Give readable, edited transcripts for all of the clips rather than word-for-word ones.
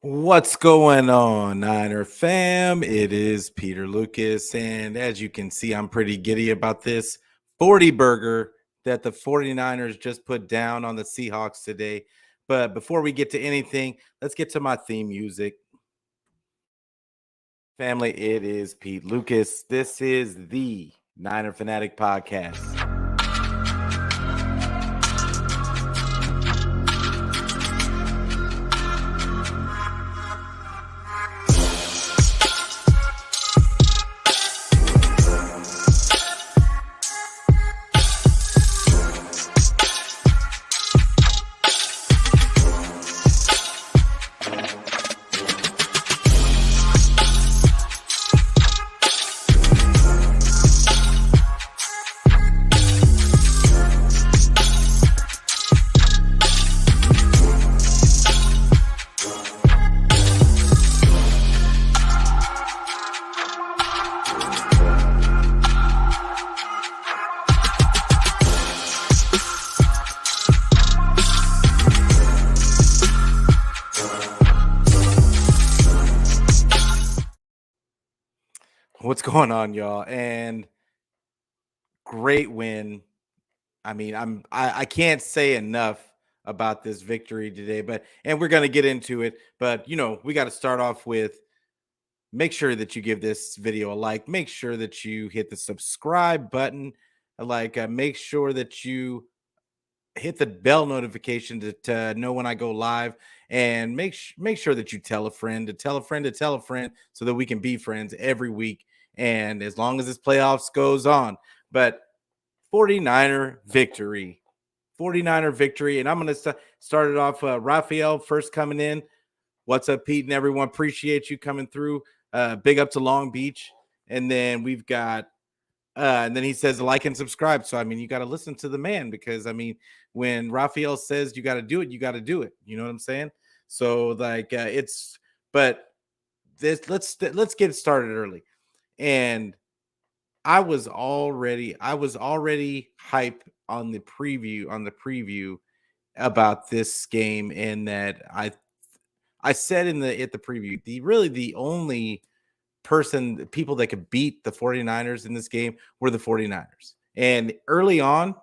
What's going on, Niner fam? It is Peter Lucas, and as you can see, I'm pretty giddy about this 40 burger that the 49ers just put down on the Seahawks today. But before we get to anything, let's get to my theme music. Family, it is Pete Lucas. This is the Niner Fanatic Podcast. What's going on, y'all? And great win. I can't say enough about this victory today, and we're gonna get into it. But we got to start off with make sure that you give this video a like. Make sure that you hit the subscribe button. Make sure that you hit the bell notification to know when I go live, and make sure that you tell a friend to tell a friend to tell a friend so that we can be friends every week. And as long as this playoffs goes on, but 49er victory. 49er victory. And I'm going to start it off. Raphael first coming in. What's up, Pete and everyone? Appreciate you coming through. Big up to Long Beach. And then we've got, and then he says like and subscribe. So, you got to listen to the man because, when Raphael says you got to do it, you got to do it. You know what I'm saying? So, but let's get started early. And I was already hype on the preview about this game, and that I said at the preview, the only people that could beat the 49ers in this game were the 49ers. And early on,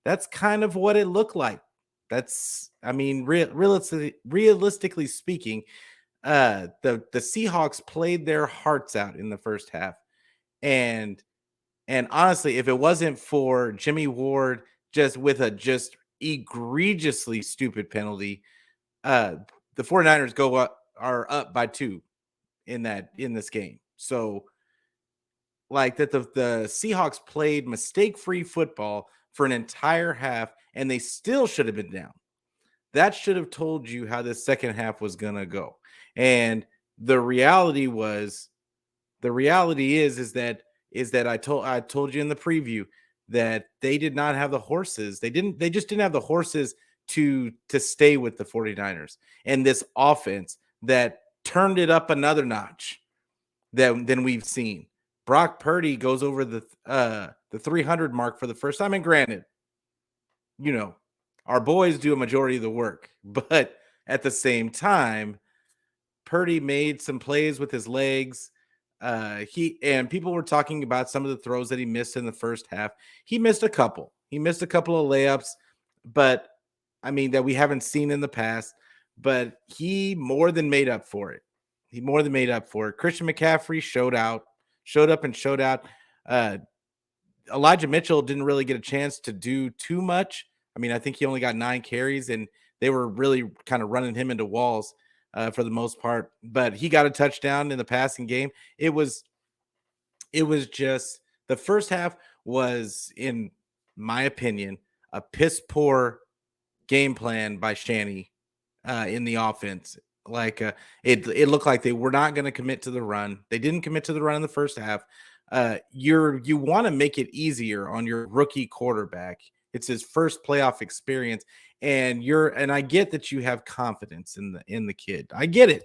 that's kind of what it looked like. That's realistically speaking, the Seahawks played their hearts out in the first half. And honestly, if it wasn't for Jimmy Ward just with a just egregiously stupid penalty, the 49ers are up by 2 in this game. So the Seahawks played mistake-free football for an entire half, and they still should have been down. That should have told you how the second half was going to go. And the reality is that I told you in the preview that they did not have the horses. They just didn't have the horses to stay with the 49ers and this offense that turned it up another notch than we've seen. Brock Purdy goes over the 300 mark for the first time. And granted, our boys do a majority of the work, but at the same time, Purdy made some plays with his legs. People were talking about some of the throws that he missed in the first half. He missed a couple. He missed a couple of layups, but that we haven't seen in the past. But he more than made up for it. Christian McCaffrey showed up and showed out. Elijah Mitchell didn't really get a chance to do too much. I think he only got 9 carries, and they were really kind of running him into walls for the most part. But he got a touchdown in the passing game. It was just the first half was, in my opinion, a piss poor game plan by Shanny in the offense. It looked like they were not going to commit to the run. They didn't commit to the run in the first half. You want to make it easier on your rookie quarterback. It's his first playoff experience, and I get that you have confidence in the kid. I get it.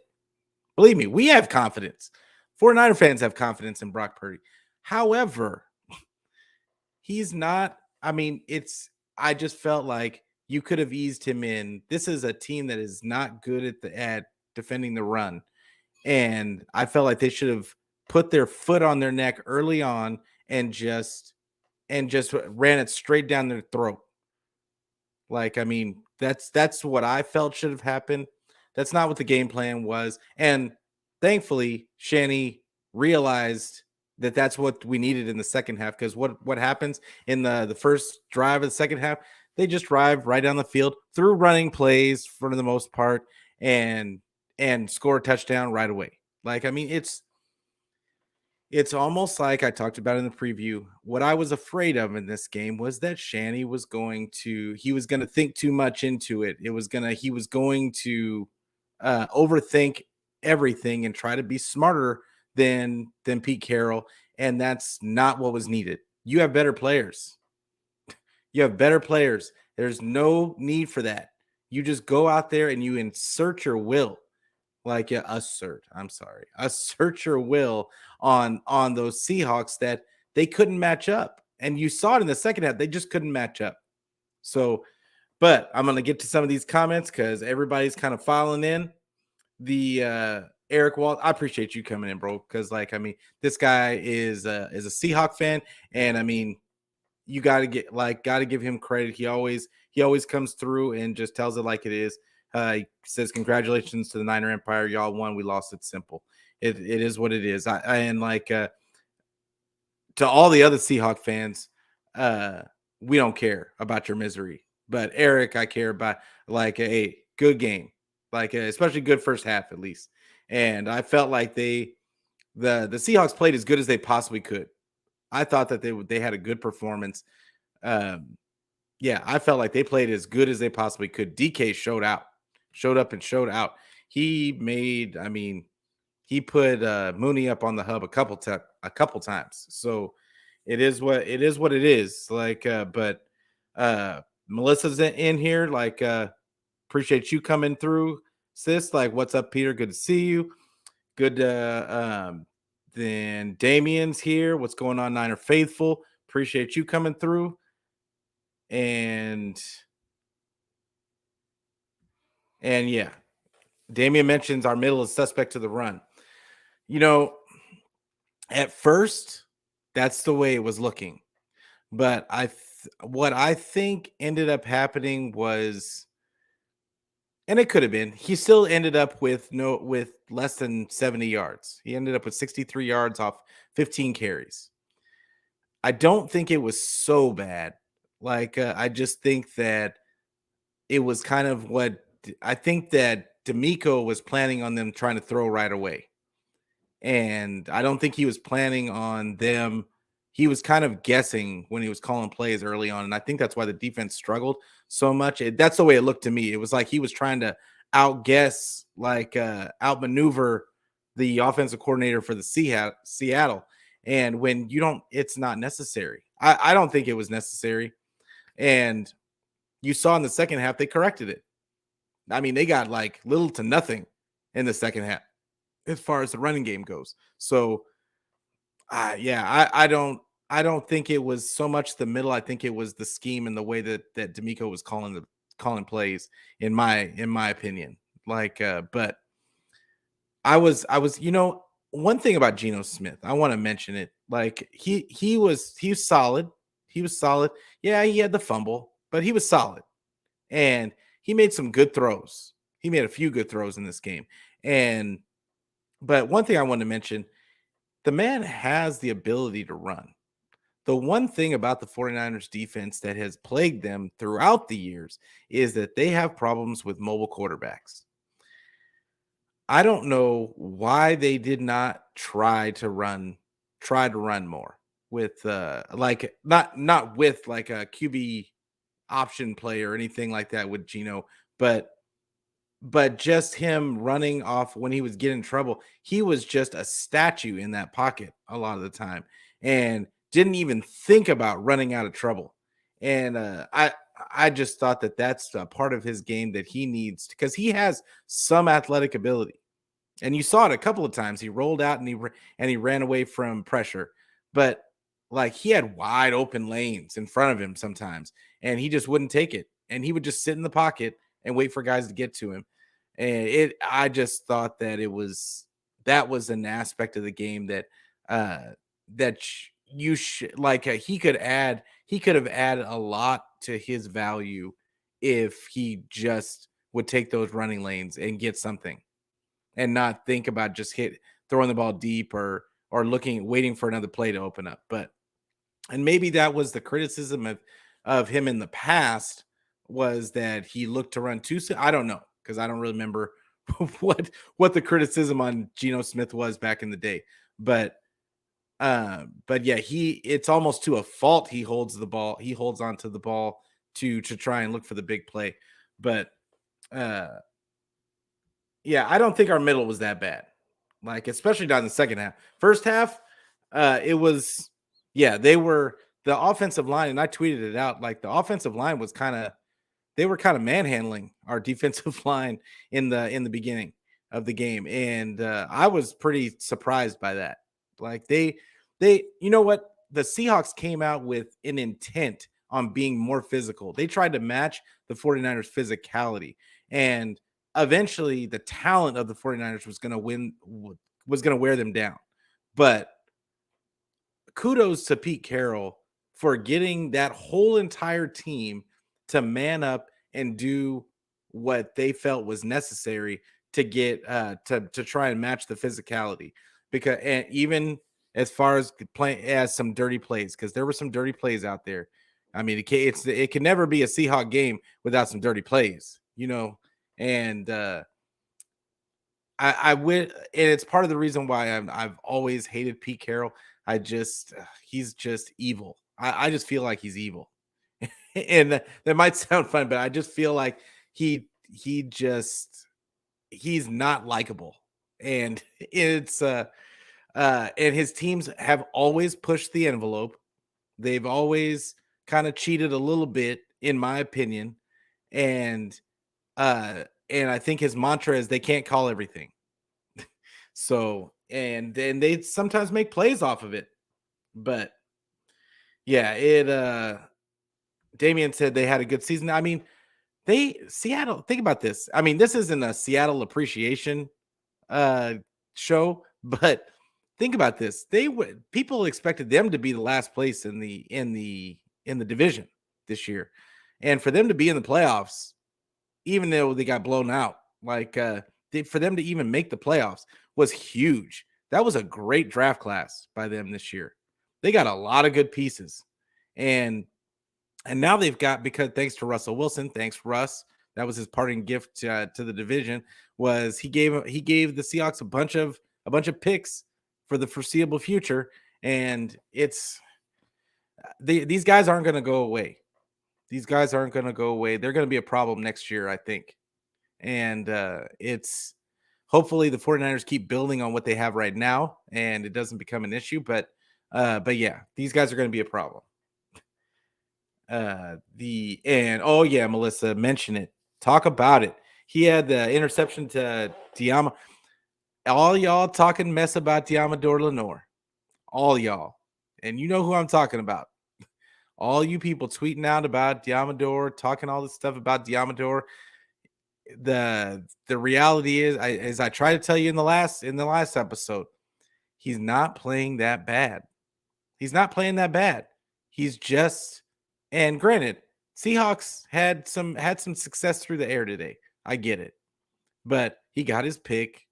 Believe me, we have confidence. 49er fans have confidence in Brock Purdy. However, he's not. I just felt like you could have eased him in. This is a team that is not good at defending the run. And I felt like they should have put their foot on their neck early on and just ran it straight down their throat. Like, I mean, that's what I felt should have happened. That's not what the game plan was. And thankfully, Shanny realized that that's what we needed in the second half. Because what happens in the first drive of the second half, they just drive right down the field through running plays for the most part, and score a touchdown right away. Like, I mean, it's almost like I talked about in the preview. What I was afraid of in this game was that Shanny was he was going to think too much into it. He was going to overthink everything and try to be smarter than Pete Carroll. And that's not what was needed. You have better players. You have better players. There's no need for that. You just go out there and you insert your will. Like, yeah, assert your will on those Seahawks that they couldn't match up. And you saw it in the second half. They just couldn't match up. So, but I'm going to get to some of these comments because everybody's kind of filing in. The Eric Walt, I appreciate you coming in, bro. Because, like, I mean, this guy is a Seahawk fan. And I mean, you got to give him credit. He always comes through and just tells it like it is. He says, congratulations to the Niner Empire. Y'all won. We lost. It's simple. It is what it is. And like, to all the other Seahawk fans, we don't care about your misery. But Eric, I care about, like, a good game, like especially good first half at least. And I felt like the Seahawks played as good as they possibly could. I thought that they had a good performance. Yeah, I felt like they played as good as they possibly could. DK showed up and showed out. He put Mooney up on the hub a couple times. So it is what it is. Like, but Melissa's in here. Like, appreciate you coming through, sis. Like, what's up, Peter? Good to see you. Good. Then Damien's here. What's going on, Niner Faithful? Appreciate you coming through. And yeah, Damien mentions our middle is suspect to the run. You know, at first, that's the way it was looking. But what I think ended up happening was, and it could have been, he still ended up with less than 70 yards. He ended up with 63 yards off 15 carries. I don't think it was so bad. Like, I just think that it was kind of what I think that D'Amico was planning on them trying to throw right away. And I don't think he was planning on them. He was kind of guessing when he was calling plays early on. And I think that's why the defense struggled so much. That's the way it looked to me. It was like he was trying to outguess, like outmaneuver the offensive coordinator for the Seattle. And when you don't, it's not necessary. I don't think it was necessary. And you saw in the second half, they corrected it. I mean, they got like little to nothing in the second half as far as the running game goes. So, yeah, I don't think it was so much the middle. I think it was the scheme and the way that D'Amico was calling plays, in my opinion. Like, but I was, one thing about Geno Smith, I want to mention it. Like, he was solid. He was solid. Yeah, he had the fumble, but he was solid. And he made some good throws. He made a few good throws in this game. But one thing I want to mention, the man has the ability to run. The one thing about the 49ers defense that has plagued them throughout the years is that they have problems with mobile quarterbacks. I don't know why they did not try to run more with like not with like a QB option play or anything like that with Geno, but just him running off when he was getting in trouble. He was just a statue in that pocket a lot of the time and didn't even think about running out of trouble. And I just thought that that's a part of his game that he needs, because he has some athletic ability. And you saw it a couple of times. He rolled out and he ran away from pressure. But like, he had wide open lanes in front of him sometimes, and he just wouldn't take it. And he would just sit in the pocket and wait for guys to get to him. And I just thought that that was an aspect of the game that uh you should like he could have added a lot to his value if he just would take those running lanes and get something and not think about just throwing the ball deep or waiting for another play to open up. But and maybe that was the criticism of him in the past, was that he looked to run too soon. I don't know, because I don't really remember what the criticism on Geno Smith was back in the day. But yeah, it's almost to a fault he holds onto the ball to try and look for the big play. But uh yeah, I don't think our middle was that bad. Like, especially not in the second half. First half, it was, yeah, the offensive line, and I tweeted it out. Like, the offensive line was they were kind of manhandling our defensive line in the beginning of the game, and I was pretty surprised by that. Like, you know what? The Seahawks came out with an intent on being more physical. They tried to match the 49ers physicality, and eventually the talent of the 49ers was going to wear them down. But kudos to Pete Carroll for getting that whole entire team to man up and do what they felt was necessary to get to try and match the physicality. Because, and even as far as playing as some dirty plays, because there were some dirty plays out there. I mean, it can never be a Seahawk game without some dirty plays, and I would, and it's part of the reason why I've always hated Pete Carroll. He's just evil. I just feel like he's evil, and that might sound fun, but I just feel like he just he's not likable, and it's and his teams have always pushed the envelope. They've always kind of cheated a little bit, in my opinion, and I think his mantra is they can't call everything. So, and then they sometimes make plays off of it. But yeah, Damian said they had a good season. I mean, Seattle, think about this. I mean, this isn't a Seattle appreciation uh show, but think about this. People expected them to be the last place in the division this year. And for them to be in the playoffs, even though they got blown out, like for them to even make the playoffs was huge. That was a great draft class by them this year. They got a lot of good pieces, and now they've got, because thanks to Russell Wilson, thanks Russ, that was his parting gift to the division. Was he gave the Seahawks a bunch of picks for the foreseeable future, and these guys aren't going to go away. These guys aren't going to go away. They're going to be a problem next year, I think. And it's hopefully the 49ers keep building on what they have right now and it doesn't become an issue. But yeah, these guys are going to be a problem. Oh yeah, Melissa, mention it. Talk about it. He had the interception to Diama. All y'all talking mess about Diamador Lenore. All y'all. And you know who I'm talking about. All you people tweeting out about Diamador, talking all this stuff about Diamador. The reality is, as I tried to tell you in the last episode, he's not playing that bad. He's not playing that bad. He's just, and granted, Seahawks had some success through the air today. I get it. But he got his pick.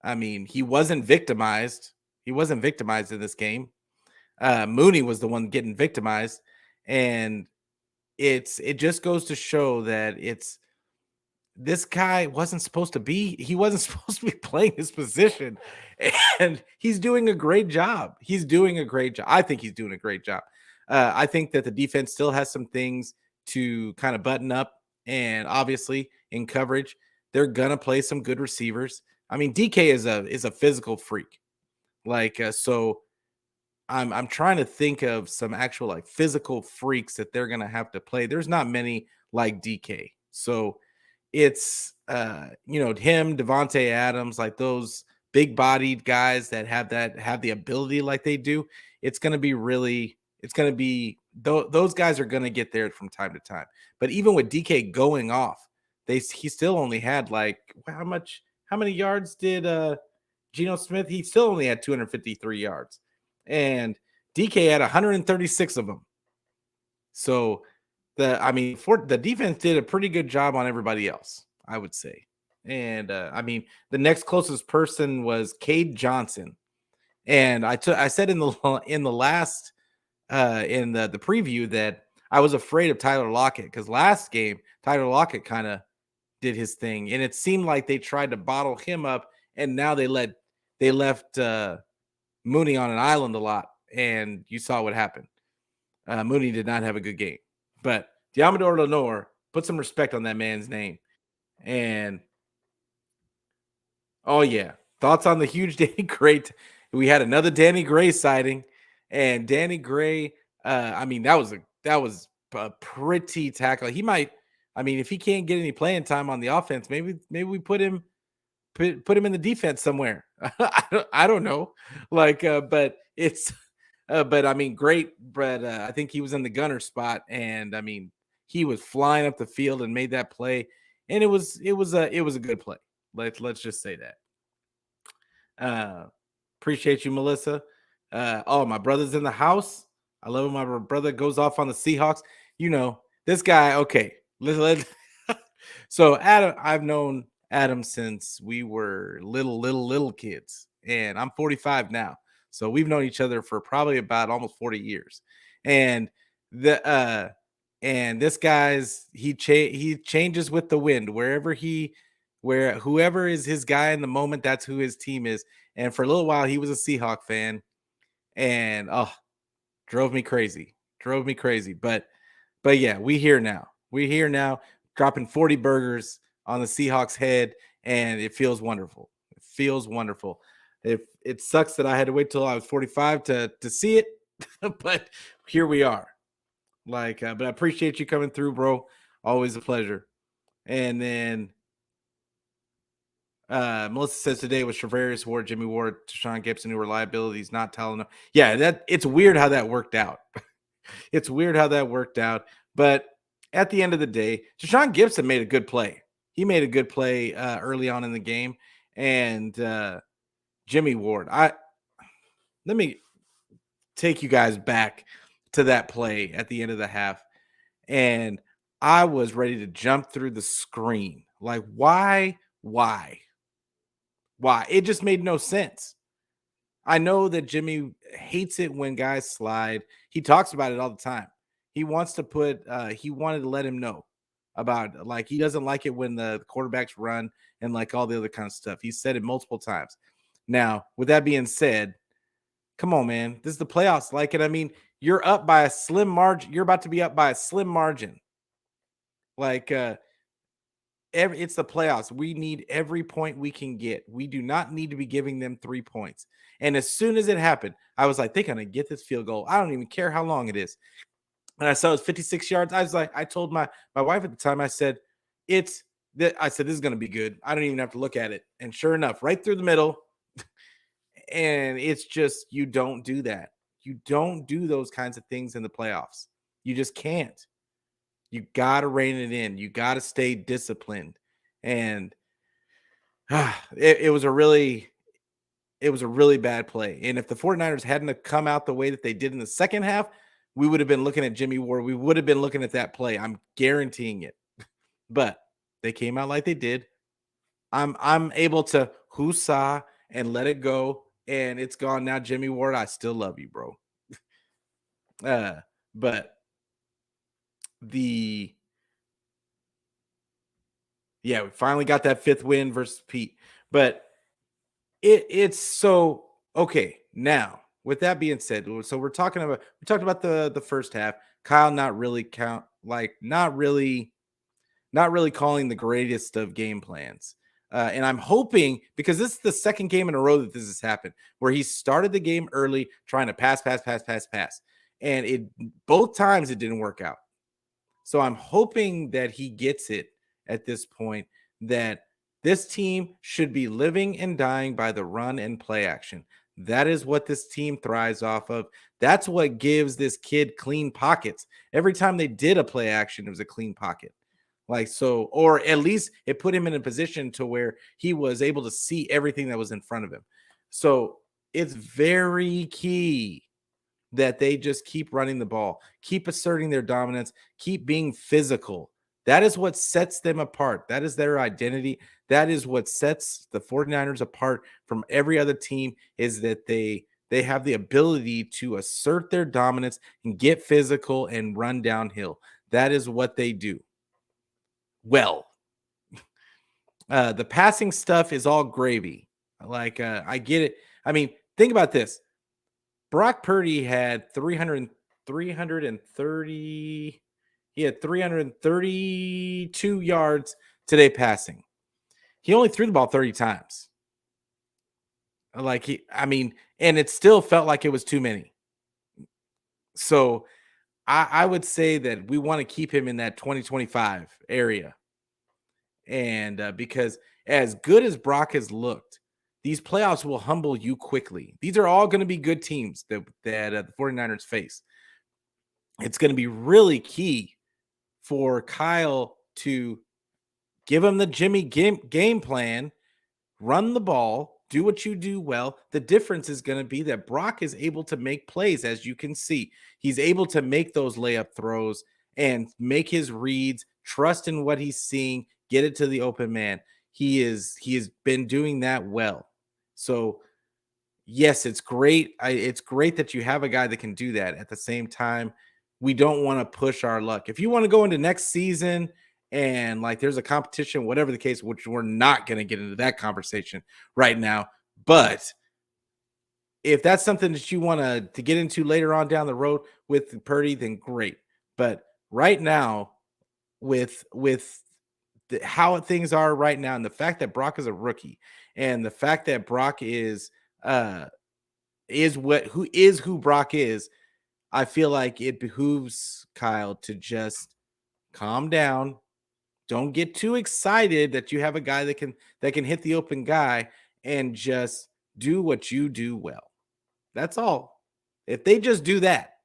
I mean, he wasn't victimized. He wasn't victimized in this game. Mooney was the one getting victimized, and it just goes to show that this guy wasn't supposed to be playing his position, and he's doing a great job. I think he's doing a great job. I think that the defense still has some things to kind of button up, and obviously in coverage, they're gonna play some good receivers. I mean, DK is a physical freak. Like, so I'm trying to think of some actual like physical freaks that they're gonna have to play. There's not many like DK. So it's him, Devontae Adams, like those big bodied guys that have the ability like they do. It's gonna be those guys are gonna get there from time to time. But even with DK going off, he still only had like how many yards did Geno Smith? He still only had 253 yards, and DK had 136 of them. So for the defense did a pretty good job on everybody else, I would say. And the next closest person was Cade Johnson, and I said in the last in the preview that I was afraid of Tyler Lockett because last game Tyler Lockett kind of did his thing, and it seemed like they tried to bottle him up, and now they left Mooney on an island a lot, and you saw what happened. Mooney did not have a good game, but Diamador Lenore, put some respect on that man's name. And oh yeah, thoughts on the huge Danny Gray? We had another Danny Gray sighting, and Danny Gray. That was a pretty tackle. He might. I mean, if he can't get any playing time on the offense, maybe we put him in the defense somewhere. I don't know. But it's. But I mean, great. But I think he was in the gunner spot, and I mean, he was flying up the field and made that play, and it was a good play. Let's just say that. Appreciate you, Melissa. My brother's in the house. I love when my brother goes off on the Seahawks. You know, this guy. Okay, so Adam, I've known Adam since we were little kids, and I'm 45 now. So we've known each other for probably about almost 40 years. And this guy's he changes with the wind where whoever is his guy in the moment, that's who his team is. And for a little while he was a Seahawk fan, and drove me crazy. But yeah, we here now dropping 40 burgers on the Seahawks head, and it feels wonderful. It sucks that I had to wait till I was 45 to see it, but here we are. But I appreciate you coming through, bro. Always a pleasure. And then Melissa says today was Travarius Ward, Jimmy Ward, Deshaun Gibson, who were liabilities, not telling. Yeah, it's weird how that worked out. But at the end of the day, Deshaun Gibson made a good play. He made a good play early on in the game, and Jimmy Ward. Let me take you guys back to that play at the end of the half, and I was ready to jump through the screen. Like, why? It just made no sense. I know that Jimmy hates it when guys slide. He talks about it all the time. He wants to he wanted to let him know about, like, he doesn't like it when the quarterbacks run and like all the other kind of stuff. He said it multiple times. Now, with that being said, come on, man. This is the playoffs. I mean, you're up by a slim margin. You're about to be up by a slim margin. It's the playoffs. We need every point we can get. We do not need to be giving them 3 points. And as soon as it happened, I was like, they're going to get this field goal. I don't even care how long it is. And I saw it was 56 yards. I was like, I told my wife at the time, I said, this is going to be good. I don't even have to look at it. And sure enough, right through the middle. And it's just, you don't do that. You don't do those kinds of things in the playoffs. You just can't. You got to rein it in. You got to stay disciplined. And it was a really bad play. And if the 49ers hadn't come out the way that they did in the second half, we would have been looking at Jimmy Ward. We would have been looking at that play. I'm guaranteeing it. But they came out like they did. I'm able to hoosah and let it go. And it's gone now. Jimmy Ward, I still love you, bro. But we finally got that fifth win versus Pete. Not it's so okay. Now, with that being said, so we talked about the first half. Kyle not really calling the greatest of game plans. And I'm hoping, because this is the second game in a row that this has happened, where he started the game early trying to pass. And both times it didn't work out. So I'm hoping that he gets it at this point, that this team should be living and dying by the run and play action. That is what this team thrives off of. That's what gives this kid clean pockets. Every time they did a play action, it was a clean pocket. Like, so, or at least it put him in a position to where he was able to see everything that was in front of him. So it's very key that they just keep running the ball, keep asserting their dominance, keep being physical. That is what sets them apart. That is their identity. That is what sets the 49ers apart from every other team, is that they have the ability to assert their dominance and get physical and run downhill. That is what they do. Well, the passing stuff is all gravy. Like, I get it. I mean, think about this. Brock Purdy had 330. He had 332 yards today passing. He only threw the ball 30 times. And it still felt like it was too many. So I would say that we want to keep him in that 2025 area. And because as good as Brock has looked, these playoffs will humble you quickly. These are all going to be good teams that the 49ers face. It's going to be really key for Kyle to give him the Jimmy game plan, run the ball, do what you do well. The difference is going to be that Brock is able to make plays, as you can see. He's able to make those layup throws and make his reads, trust in what he's seeing, get it to the open man. He has been doing that well. So yes, it's great. It's great that you have a guy that can do that. At the same time, we don't want to push our luck. If you want to go into next season and like there's a competition, whatever the case, which we're not going to get into that conversation right now, but if that's something that you want to get into later on down the road with Purdy, then great. But right now, with how things are right now, and the fact that Brock is a rookie, and the fact that Brock is who Brock is, I feel like it behooves Kyle to just calm down. Don't get too excited that you have a guy that can hit the open guy, and just do what you do well. That's all. If they just do that,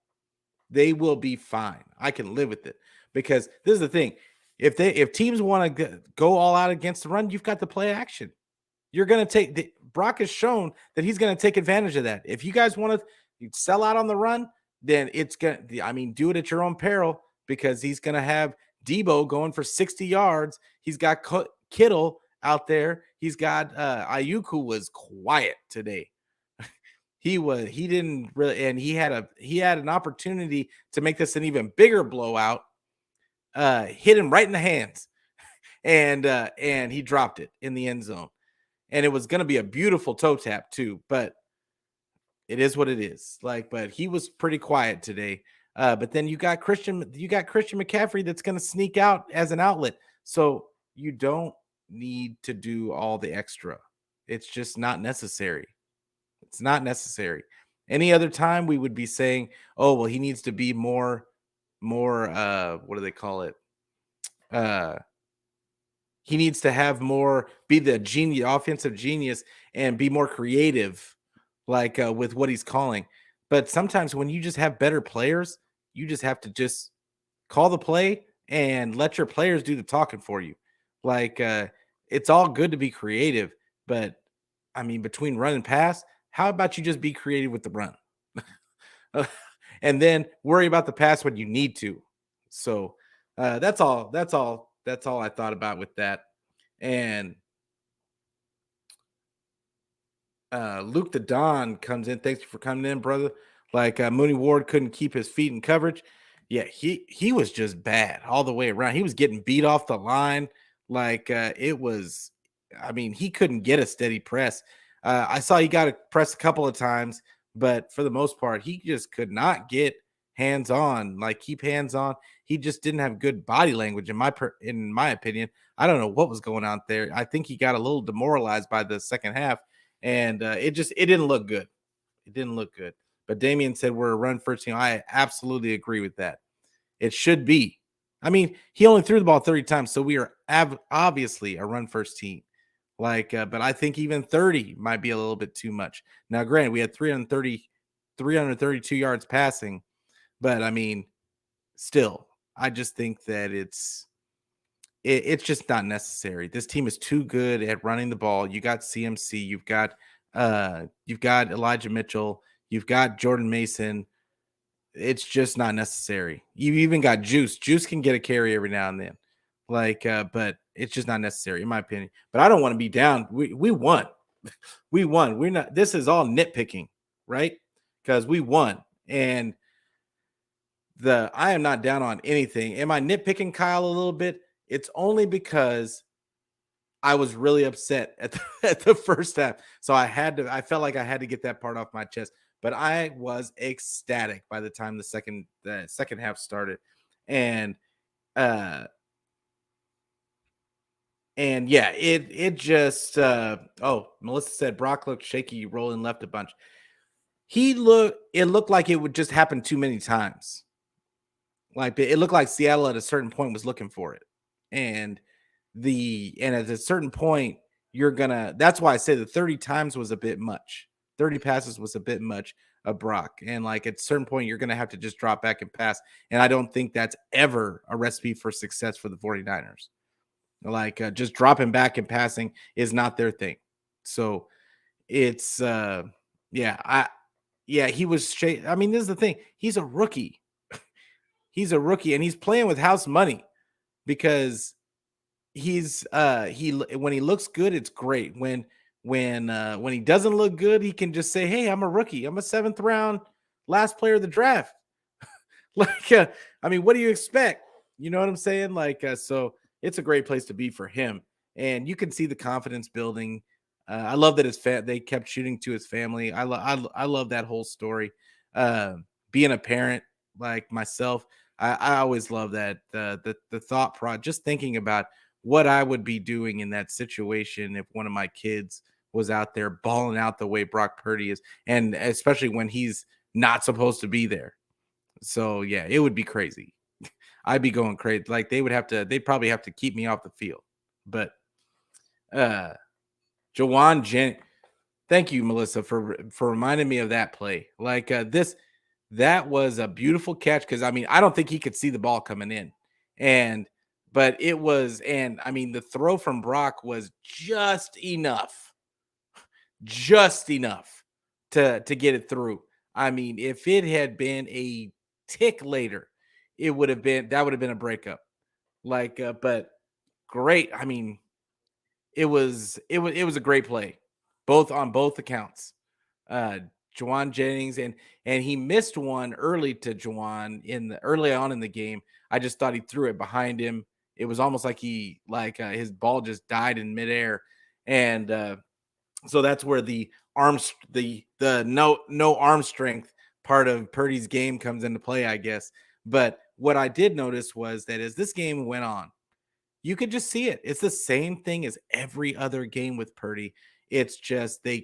they will be fine. I can live with it, because this is the thing. If teams want to go all out against the run, you've got the play action. You're going to take Brock has shown that he's going to take advantage of that. If you guys want to sell out on the run, then it's going to, do it at your own peril, because he's going to have Debo going for 60 yards. He's got Kittle out there. He's got Ayuk, who was quiet today. He didn't really, and he had an opportunity to make this an even bigger blowout. Hit him right in the hands, and he dropped it in the end zone. And it was going to be a beautiful toe tap too, but it is what it is. But he was pretty quiet today. But then you got Christian McCaffrey that's going to sneak out as an outlet. So you don't need to do all the extra. It's just not necessary. It's not necessary. Any other time we would be saying, oh, well, he needs to be more, what do they call it? He needs to have more, be the offensive genius, and be more creative, with what he's calling. But sometimes when you just have better players, you just have to just call the play and let your players do the talking for you. It's all good to be creative, but between run and pass, how about you just be creative with the run? And then worry about the pass when you need to. So that's all I thought about with that. And Luke the Don comes in. Thanks for coming in, brother. Mooney Ward couldn't keep his feet in coverage. Yeah, he was just bad all the way around. He was getting beat off the line. It was, he couldn't get a steady press. I saw he got a press a couple of times, but for the most part, he just could not get hands on, keep hands on. He just didn't have good body language in my opinion. I don't know what was going on there. I think he got a little demoralized by the second half, and it didn't look good. It didn't look good. But Damian said we're a run first team. I absolutely agree with that. It should be. He only threw the ball 30 times, so we are obviously a run first team. But I think even 30 might be a little bit too much. Now, granted, we had 332 yards passing, but still, I just think that it's just not necessary. This team is too good at running the ball. You got CMC, you've got Elijah Mitchell, you've got Jordan Mason. It's just not necessary. You even got Juice. Juice can get a carry every now and then. But it's just not necessary, in my opinion. But I don't want to be down. We won. We won. We're not, this is all nitpicking, right? Because we won. And I am not down on anything. Am I nitpicking Kyle a little bit? It's only because I was really upset at at the first half. So I felt like I had to get that part off my chest. But I was ecstatic by the time the second half started. And uh and yeah, it just Melissa said Brock looked shaky, rolling left a bunch. It looked like it would just happen too many times. Like it looked like Seattle at a certain point was looking for it. And at a certain point, that's why I say the 30 times was a bit much. 30 passes was a bit much of Brock. And like at a certain point, you're gonna have to just drop back and pass. And I don't think that's ever a recipe for success for the 49ers. Like just dropping back and passing is not their thing. So it's he was I mean, this is the thing. He's a rookie. He's a rookie and he's playing with house money because when he looks good, it's great. When he doesn't look good, he can just say, "Hey, I'm a rookie. I'm a 7th round last player of the draft." I mean, what do you expect? You know what I'm saying? So it's a great place to be for him, and you can see the confidence building. I love that they kept shooting to his family. I love that whole story. Being a parent like myself, I always love that the thought process, just thinking about what I would be doing in that situation if one of my kids was out there balling out the way Brock Purdy is, and especially when he's not supposed to be there. So yeah, it would be crazy. I'd be going crazy. Like they'd probably have to keep me off the field. But Jawan Jennings, thank you, Melissa, for reminding me of that play. That was a beautiful catch because I mean, I don't think he could see the ball coming in. But it was, and I mean, the throw from Brock was just enough to get it through. I mean, if it had been a tick later, that would have been a breakup. But great. I mean, it was a great play, on both accounts. Jawan Jennings and he missed one early to Jawan early on in the game. I just thought he threw it behind him. It was almost like his ball just died in midair, and so that's where the no arm strength part of Purdy's game comes into play, I guess. But what I did notice was that as this game went on, you could just see it. It's the same thing as every other game with Purdy. It's just the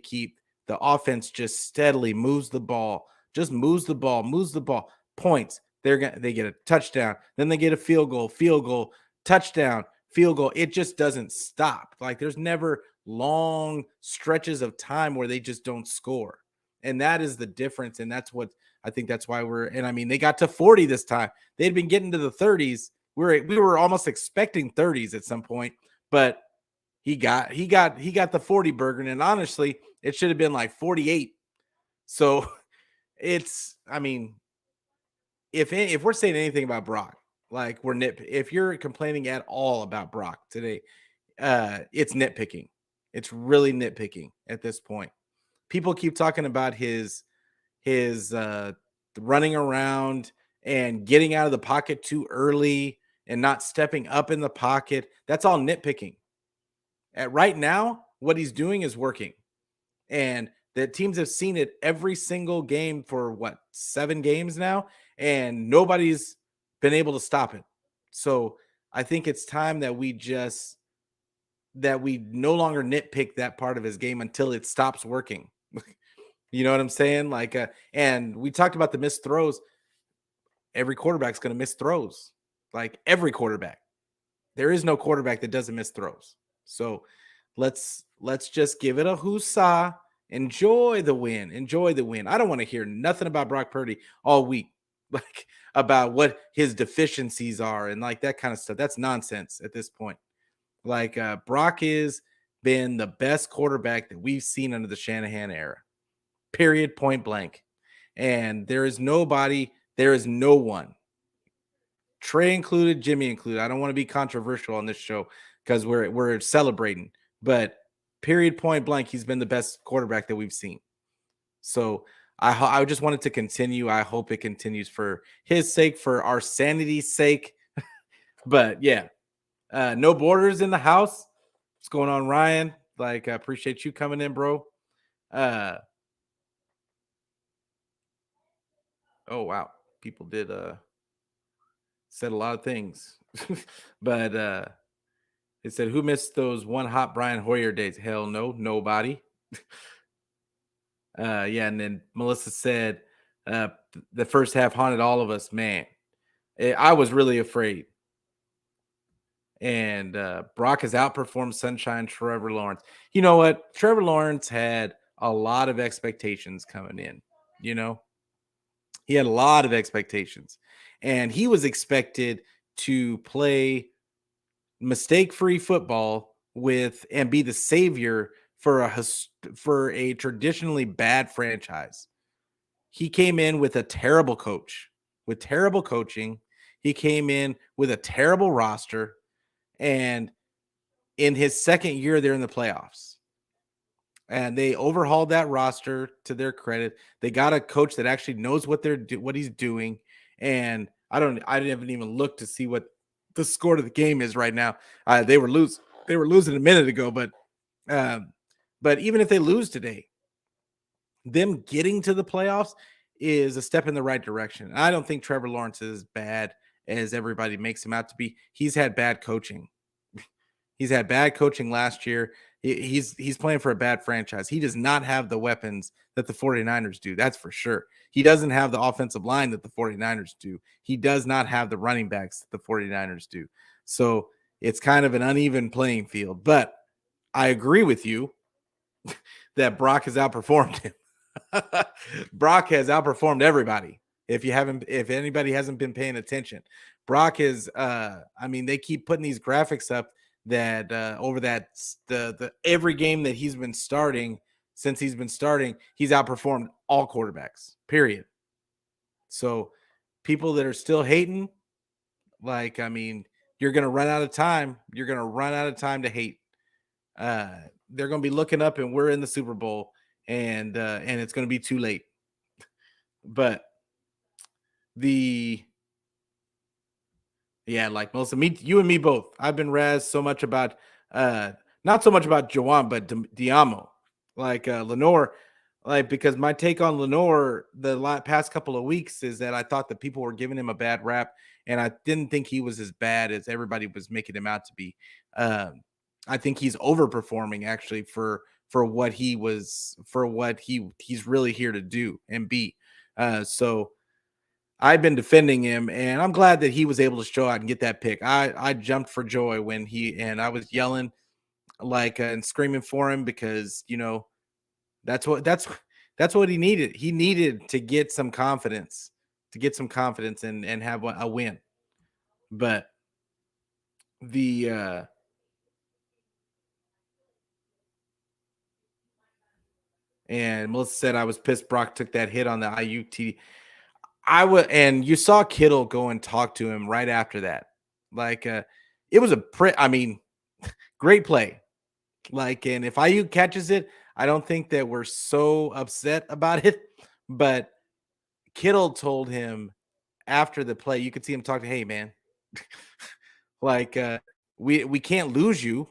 offense just steadily moves the ball, moves the ball, points. They get a touchdown, then they get a field goal, touchdown, field goal. It just doesn't stop. Like there's never long stretches of time where they just don't score. And that is the difference. And that's why and I mean, they got to 40 this time. They'd been getting to the 30s. We were almost expecting 30s at some point, but he got the 40 burger. And honestly, it should have been like 48. So I mean, if we're saying anything about Brock, like if you're complaining at all about Brock today, it's nitpicking. It's really nitpicking at this point. People keep talking about his running around and getting out of the pocket too early and not stepping up in the pocket. That's all nitpicking. Right now, what he's doing is working. And the teams have seen it every single game for 7 games now, and nobody's been able to stop it. So I think it's time that we no longer nitpick that part of his game until it stops working. You know what I'm saying? And we talked about the missed throws. Every quarterback's going to miss throws. Like every quarterback. There is no quarterback that doesn't miss throws. So let's just give it a hoosah. Enjoy the win. I don't want to hear nothing about Brock Purdy all week. like about what his deficiencies are and like that kind of stuff. That's nonsense at this point. Like Brock has been the best quarterback that we've seen under the Shanahan era. Period, point blank. And there is nobody, there is no one, Trey included, Jimmy included. I don't want to be controversial on this show because we're celebrating, but period, point blank, he's been the best quarterback that we've seen. So I just wanted to continue. I hope it continues for his sake, for our sanity's sake. But yeah, no borders in the house. What's going on, Ryan? Like, I appreciate you coming in, bro. Oh wow, people did said a lot of things, but it said, who missed those one hot Brian Hoyer days? Hell no, nobody. Yeah, and then Melissa said, the first half haunted all of us. Man, I was really afraid. And Brock has outperformed Sunshine Trevor Lawrence. You know what? Trevor Lawrence had a lot of expectations coming in. You know, he had a lot of expectations, and he was expected to play mistake-free football with and be the savior for a traditionally bad franchise. He came in with a terrible coach, with terrible coaching. He came in with a terrible roster, and in his second year, they're in the playoffs. And they overhauled that roster to their credit. They got a coach that actually knows what he's doing. And I didn't even look to see what the score of the game is right now. They were losing a minute ago, but even if they lose today, them getting to the playoffs is a step in the right direction. I don't think Trevor Lawrence is as bad as everybody makes him out to be. He's had bad coaching. He's had bad coaching last year. He's playing for a bad franchise. He does not have the weapons that the 49ers do. That's for sure. He doesn't have the offensive line that the 49ers do. He does not have the running backs that the 49ers do. So it's kind of an uneven playing field. But I agree with you that Brock has outperformed him. Brock has outperformed everybody. If anybody hasn't been paying attention, Brock is they keep putting these graphics up that over that the every game that he's been starting since he's outperformed all quarterbacks, period. So people that are still hating, you're going to run out of time. You're going to run out of time to hate. They're going to be looking up and we're in the Super Bowl and it's going to be too late. But like most of me, you and me both. I've been razzed so much about not so much about Jawan, but Diamo, Lenore, because my take on Lenore the past couple of weeks is that I thought that people were giving him a bad rap, and I didn't think he was as bad as everybody was making him out to be. I think he's overperforming actually for what he's really here to do and be. So I've been defending him, and I'm glad that he was able to show out and get that pick. I jumped for joy when I was yelling and screaming for him because that's what he needed. He needed to get some confidence, and have a win. But and Melissa said I was pissed Brock took that hit on the IUT. I would, and you saw Kittle go and talk to him right after that. It was great play. And if IU catches it, I don't think that we're so upset about it. But Kittle told him after the play, you could see him talk to, hey man, we can't lose you.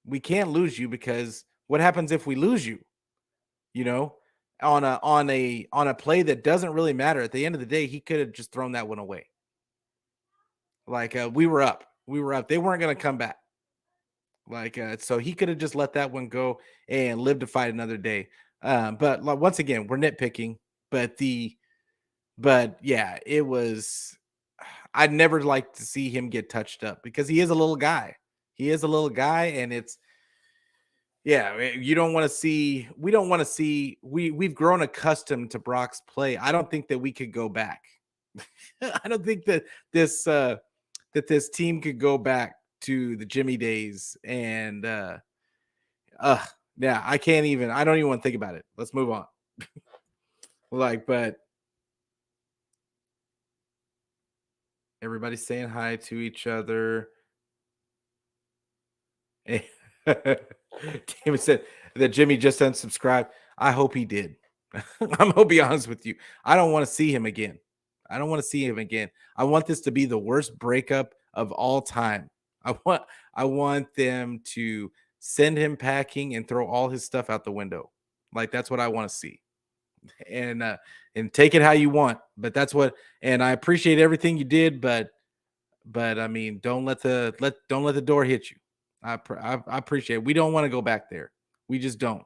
We can't lose you because what happens if we lose you? On a play that doesn't really matter. At the end of the day, he could have just thrown that one away. We were up. They weren't going to come back. So he could have just let that one go and live to fight another day. But once again, we're nitpicking. But yeah, it was. I'd never like to see him get touched up because he is a little guy. And it's. Yeah, you don't want to see. We don't want to see. We've grown accustomed to Brock's play. I don't think that we could go back. I don't think that this team could go back to the Jimmy days and uh yeah, I don't even want to think about it. Let's move on. But everybody's saying hi to each other. David said that Jimmy just unsubscribed. I hope he did. I'm gonna be honest with you. I don't want to see him again. I don't want to see him again. I want this to be the worst breakup of all time. I want I want them to send him packing and throw all his stuff out the window. Like that's what I want to see. And take it how you want. But that's what and I appreciate everything you did, but I mean, don't let the door hit you. I appreciate it. We don't want to go back there. We just don't.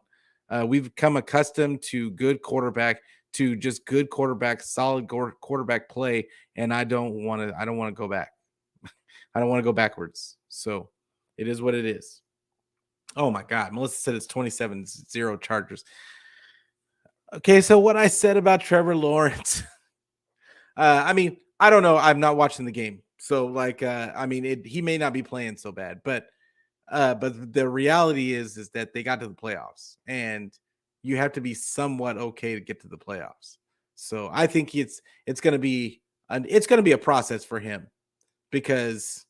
We've come accustomed to good quarterback, to just good quarterback, solid quarterback play, and I don't want to. I don't want to go back. I don't want to go backwards. So it is what it is. Oh my God, Melissa said it's 27-0 Chargers. Okay, so what I said about Trevor Lawrence. I mean, I don't know. I'm not watching the game, so I mean, he may not be playing so bad, but the reality is that they got to the playoffs, and you have to be somewhat okay to get to the playoffs. So I think it's going to be a process for him because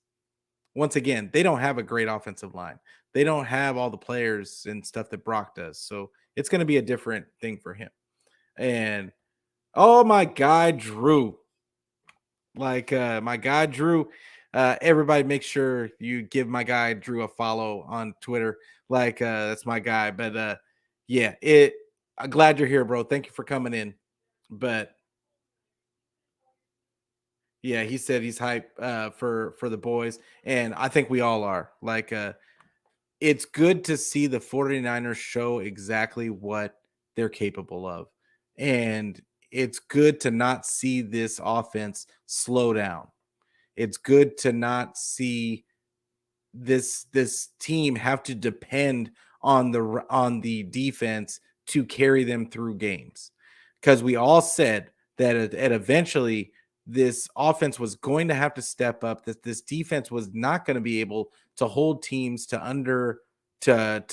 once again, they don't have a great offensive line. They don't have all the players and stuff that Brock does. So it's going to be a different thing for him. And oh my guy Drew, my guy Drew. Everybody make sure you give my guy Drew a follow on Twitter. That's my guy. But yeah, I'm glad you're here, bro. Thank you for coming in. But yeah, he said he's hype for the boys, and I think we all are. It's good to see the 49ers show exactly what they're capable of. And it's good to not see this offense slow down. It's good to not see this team have to depend on the defense to carry them through games. Because we all said that eventually this offense was going to have to step up, that this defense was not going to be able to hold teams to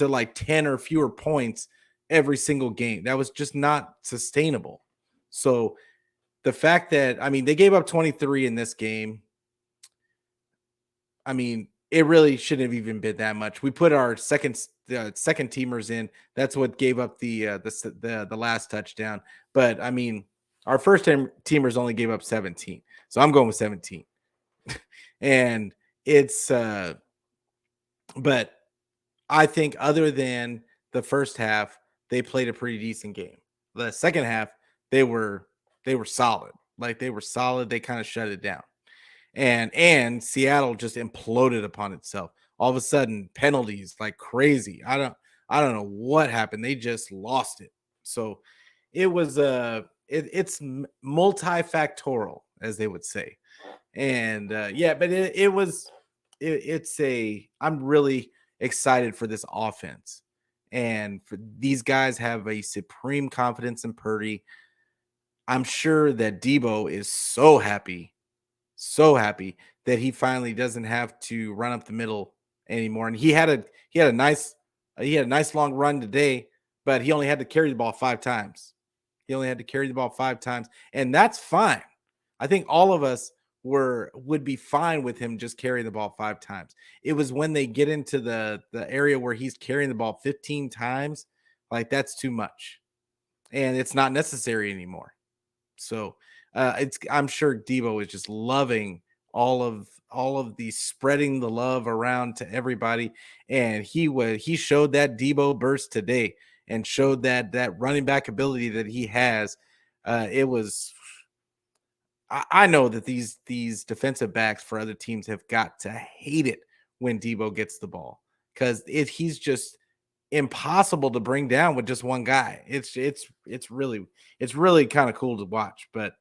like 10 or fewer points every single game. That was just not sustainable. So the fact that I mean they gave up 23 in this game. I mean, it really shouldn't have even been that much. We put our second teamers in. That's what gave up the last touchdown. But I mean, our teamers only gave up 17. So I'm going with 17. And it's but I think other than the first half, they played a pretty decent game. The second half, they were solid. They were solid. They kind of shut it down. And Seattle just imploded upon itself. All of a sudden, penalties like crazy. I don't know what happened. They just lost it. So it was it's multifactorial, as they would say. And yeah, but it's a I'm really excited for this offense. And for these guys have a supreme confidence in Purdy. I'm sure that Debo is so happy that he finally doesn't have to run up the middle anymore. And he had a nice long run today, but he only had to carry the ball 5 times. He only had to carry the ball 5 times, and that's fine. I think all of us would be fine with him just carrying the ball 5 times. It was when they get into the area where he's carrying the ball 15 times, that's too much, and it's not necessary anymore. So it's I'm sure Debo is just loving all of the spreading the love around to everybody, and he showed that Debo burst today and showed that running back ability that he has. It was I know that these defensive backs for other teams have got to hate it when Debo gets the ball because he's just impossible to bring down with just one guy. It's really kind of cool to watch. But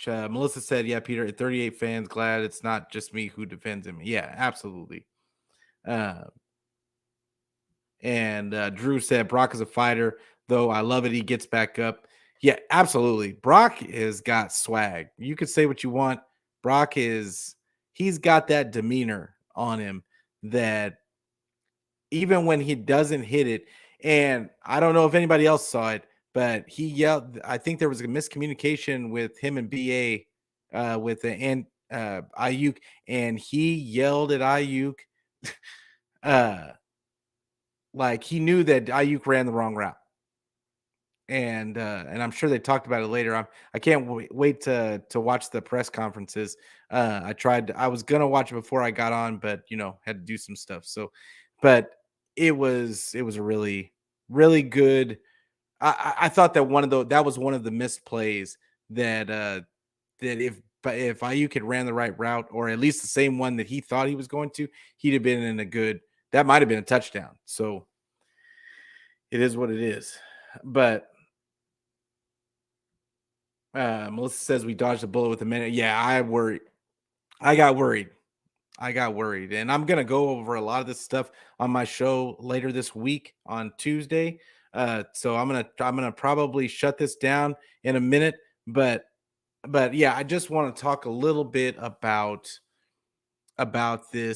Melissa said, "Yeah, Peter, 38 fans glad it's not just me who defends him." Yeah, absolutely. And Drew said, "Brock is a fighter. though. I love it. He gets back up. Yeah, absolutely. Brock has got swag. You could say what you want. Brock is he's got that demeanor on him that even when he doesn't hit it, and I don't know if anybody else saw it, but he yelled. I think there was a miscommunication with him and BA with the and Ayuk, and he yelled at Ayuk uh like he knew that Ayuk ran the wrong route. And I'm sure they talked about it later. I can't wait to watch the press conferences. I was gonna watch it before I got on, but had to do some stuff. So, but it was a really good. I thought that that was one of the missed plays that if Ayuk had ran the right route, or at least the same one that he thought he was going to, he'd have been in a good. That might have been a touchdown. So it is what it is. But Melissa says we dodged a bullet with a minute. Yeah, I worried. I got worried. And I'm gonna go over a lot of this stuff on my show later this week on Tuesday. So I'm gonna probably shut this down in a minute. But yeah, I just want to talk a little bit about the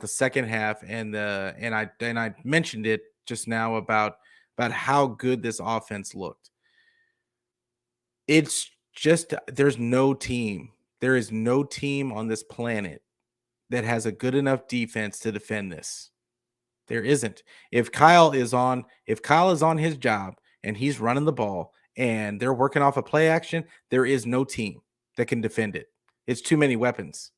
second half and I mentioned it just now about how good this offense looked. It's just there is no team on this planet that has a good enough defense to defend this. There isn't. If Kyle is on his job and he's running the ball and they're working off a play action, there is no team that can defend it. It's too many weapons.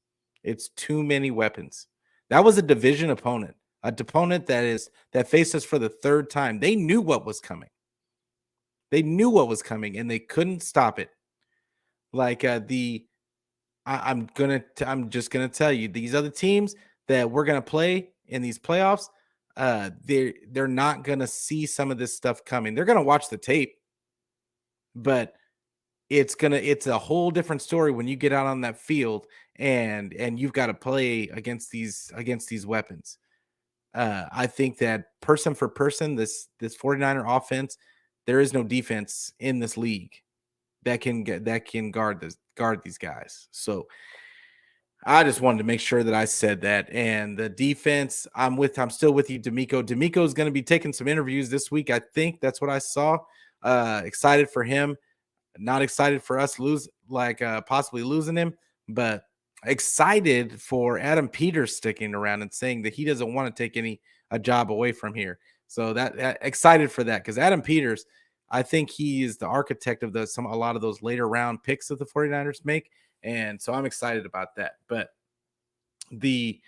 It's too many weapons. That was a division opponent, that faced us for the third time. They knew what was coming. And they couldn't stop it. Like I'm just gonna tell you, these other teams that we're gonna play in these playoffs, they're not gonna see some of this stuff coming. They're gonna watch the tape, but it's a whole different story when you get out on that field and you've got to play against these weapons. I think that person for person, this 49er offense, there is no defense in this league that can guard these guys. So I just wanted to make sure that I said that. And the defense, I'm still with you, D'Amico. D'Amico is going to be taking some interviews this week. I think that's what I saw. Excited for him. Not excited for us possibly losing him, but excited for Adam Peters sticking around and saying that he doesn't want to take a job away from here. So that excited for that, because Adam Peters, I think he is the architect of a lot of those later round picks that the 49ers make. And so I'm excited about that. But they're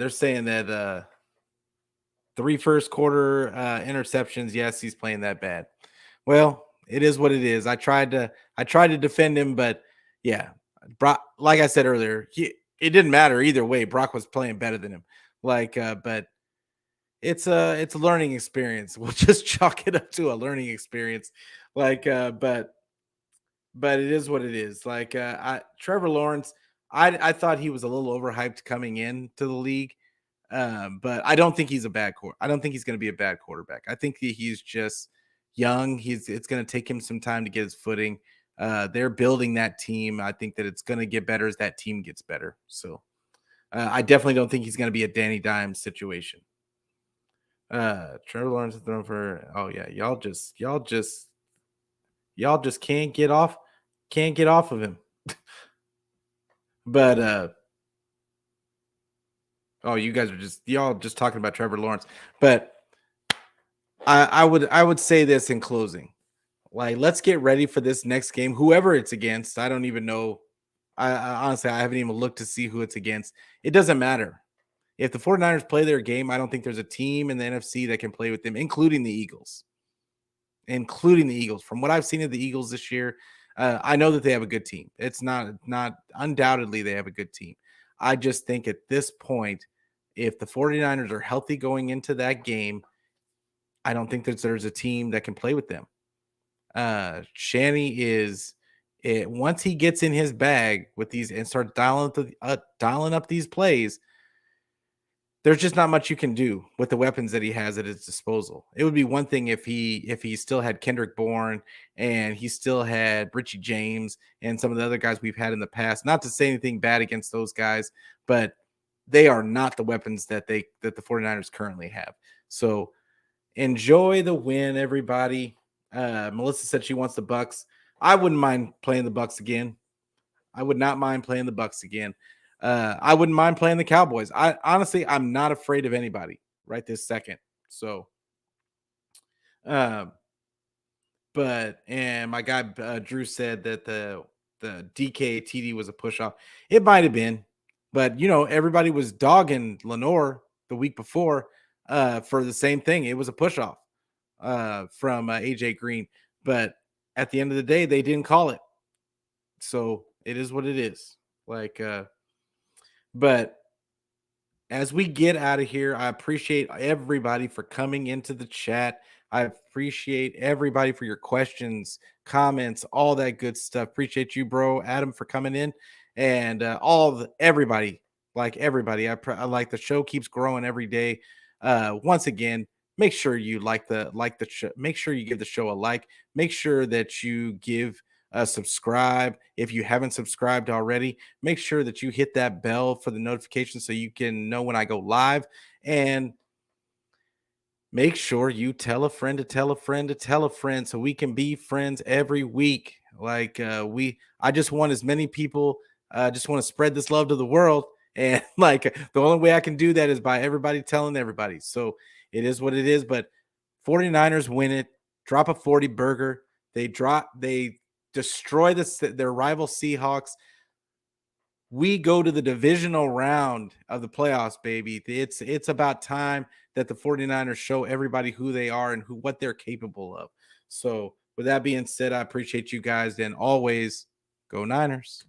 saying that 3 first quarter interceptions. Yes, he's playing that bad. Well, it is what it is. I tried to defend him, but yeah, Brock, like I said earlier, it didn't matter either way. Brock was playing better than him. But it's a learning experience. We'll just chalk it up to a learning experience. But it is what it is. Trevor Lawrence, I thought he was a little overhyped coming into the league. But I don't think he's I don't think he's going to be a bad quarterback. I think he's just young. It's going to take him some time to get his footing. They're building that team. I think that it's going to get better as that team gets better. So I definitely don't think he's going to be a Danny Dimes situation. Trevor Lawrence is thrown for. Oh yeah, y'all just can't get off of him. But oh, you guys are y'all just talking about Trevor Lawrence. But I would say this in closing. Let's get ready for this next game, whoever it's against. I don't even know. I honestly, I haven't even looked to see who it's against. It doesn't matter. If the 49ers play their game, I don't think there's a team in the NFC that can play with them, including the Eagles. From what I've seen of the Eagles this year, I know that they have a good team. It's not undoubtedly they have a good team. I just think at this point, if the 49ers are healthy going into that game, I don't think that there's a team that can play with them. Shanny once he gets in his bag with these and starts dialing up these plays, there's just not much you can do with the weapons that he has at his disposal. It would be one thing if he still had Kendrick Bourne and he still had Richie James and some of the other guys we've had in the past. Not to say anything bad against those guys, but they are not the weapons that the 49ers currently have. So enjoy the win, everybody. Melissa said she wants the Bucks. I wouldn't mind playing the Bucks again. I would not mind playing the Bucks again. I wouldn't mind playing the Cowboys. I honestly, I'm not afraid of anybody right this second. So, um, but and my guy Drew said that the DK TD was a push off. It might have been, but everybody was dogging Lenore the week before for the same thing. It was a push off from AJ Green, but at the end of the day, they didn't call it. So it is what it is. But as we get out of here, I appreciate everybody for coming into the chat. I appreciate everybody for your questions, comments, all that good stuff. Appreciate you, bro, Adam, for coming in, and everybody. I like the show keeps growing every day. Once again, make sure you like the show. Make sure you give the show a like. Make sure that you give subscribe if you haven't subscribed already. Make sure that you hit that bell for the notification so you can know when I go live, and make sure you tell a friend to tell a friend to tell a friend so we can be friends every week. I just want as many people. Just want to spread this love to the world, and the only way I can do that is by everybody telling everybody. So it is what it is. But 49ers win it. Drop a 40 burger. They destroy their rival Seahawks. We go to the divisional round of the playoffs, baby. It's about time that the 49ers show everybody who they are and what they're capable of. So with that being said, I appreciate you guys, and always go Niners.